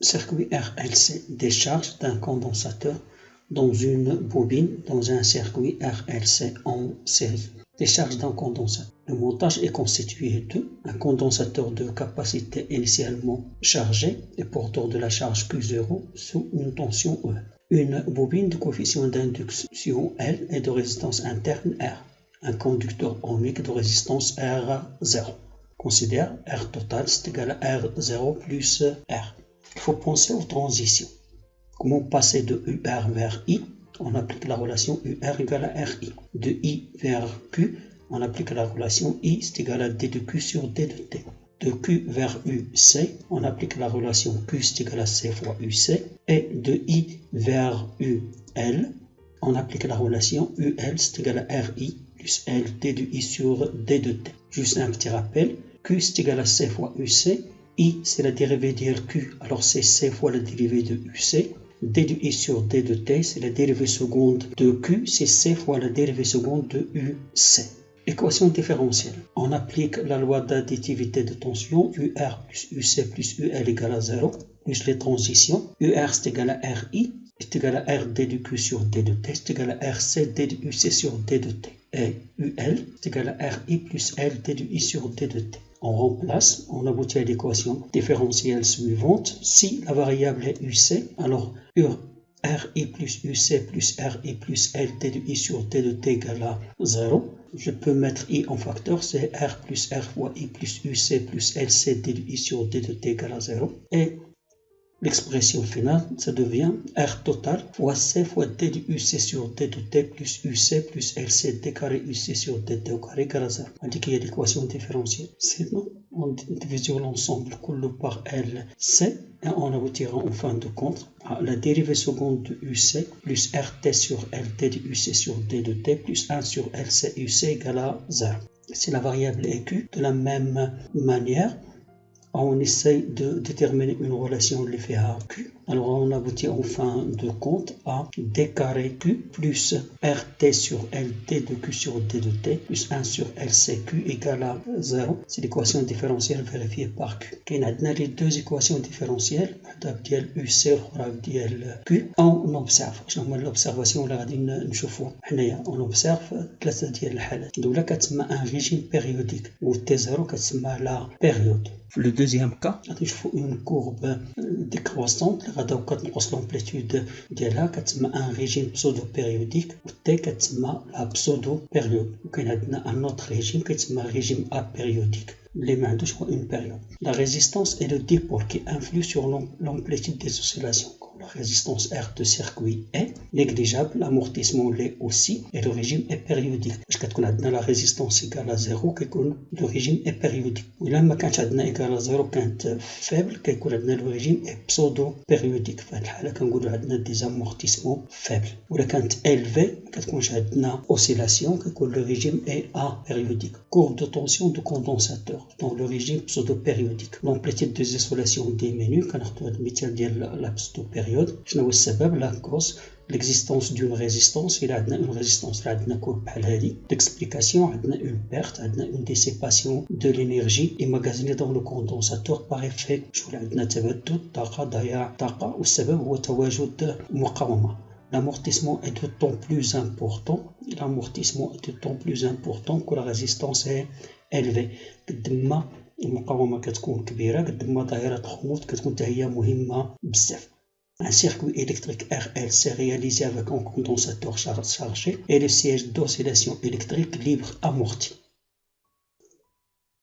Circuit RLC, décharge d'un condensateur dans une bobine dans un circuit RLC en série. Décharge d'un condensateur. Le montage est constitué de un condensateur de capacité initialement chargé et porteur de la charge Q0 sous une tension E. Une bobine de coefficient d'induction L et de résistance interne R. Un conducteur ohmique de résistance R0. Considère R total c'est égal à R0 plus R. Il faut penser aux transitions. Comment passer de UR vers I? On applique la relation UR égale à RI. De I vers Q, on applique la relation I c'est égal à D de Q sur D de T. De Q vers UC, on applique la relation Q c'est égal à C fois UC. Et de I vers UL, on applique la relation UL c'est égal à RI plus L D de I sur D de T. Juste un petit rappel, Q c'est égal à C fois UC. I, c'est la dérivée de Q, alors c'est C fois la dérivée de UC. D de I sur D de T, c'est la dérivée seconde de Q, c'est C fois la dérivée seconde de UC. Équation différentielle. On applique la loi d'additivité de tension, UR plus UC plus UL égale à 0, plus les transitions. UR c'est égal à RI, c'est égal à RD de Q sur D de T, c'est égal à RC D de UC sur D de T. Et UL c'est égal à RI plus L D de I sur D de T. On remplace, on aboutit à l'équation différentielle suivante. Si la variable est UC, alors RI plus UC plus RI plus L D de I sur D de T égale à 0. Je peux mettre I en facteur, c'est R plus R fois I plus UC plus LC D de I sur D de T égale à 0. Et l'expression finale, ça devient R total fois C fois D de UC sur D de T plus UC plus LC D carré UC sur D T au carré égale à 0. On dit qu'il y a l'équation différentielle. Sinon, on divise l'ensemble par LC et on aboutira en fin de compte à la dérivée seconde de UC plus RT sur LT de UC sur D de T plus 1 sur LC UC égale à 0. Si la variable est Q, de la même manière, on essaye de déterminer une relation de l'effet à Q. Alors on aboutit en fin de compte à D carré Q plus RT sur LT de Q sur D de T plus 1 sur LCQ égale à 0. C'est l'équation différentielle vérifiée par Q. On a les deux équations différentielles, ديال UC والأخرى ديال Q. On observe. شنو هما l'observation اللي غادي نشوفوها حنايا؟ on observe ثلاثة ديال الحالات. الأولى كتسمى un régime périodique و T0 كتسمى la période. في le deuxième cas غادي نشوفو une courbe décroissante اللي غادا كتنقص l'amplitude ديالها كتسمى un régime pseudo-périodique و T كتسمى la pseudo-période. وكاين عندنا un autre régime كيتسمى régime apériodique اللي ما عندوش هو une période. La résistance est le dipôle qui influe sur l'amplitude des oscillations. La résistance R de circuit est négligeable, l'amortissement l'est aussi, et le régime est périodique. Parce que quand on a la résistance égale à 0, le régime est périodique. Et là, quand on a égale à 0, quand faible, le régime est pseudo-périodique. Quand on a des amortissements faibles. Ou là, quand élevé, quand on a une oscillation, le régime est apériodique. Courbe de tension de condensateur dans le régime pseudo-périodique. L'amplitude des oscillations diminue quand on a la pseudo-période. شنو هو السبب؟ لا كوز l'existence d'une résistance. Il a une résistance, il a une courbe بحال هذه. L'explication, عندنا une perte, عندنا une dissipation de l'énergie emmagasinée dans le condensateur par effet. شغل عندنا تبدد طاقة ضياع طاقة والسبب هو تواجد مقاومة. L'amortissement est d'autant plus important. L'amortissement est d'autant plus important que la résistance est élevée. قد ما المقاومة كتكون كبيرة قد ما ظاهرة الخمود كتكون حتى هي مهمة بزاف. Un circuit électrique RL s'est réalisé avec un condensateur chargé et le siège d'oscillation électrique libre amorti.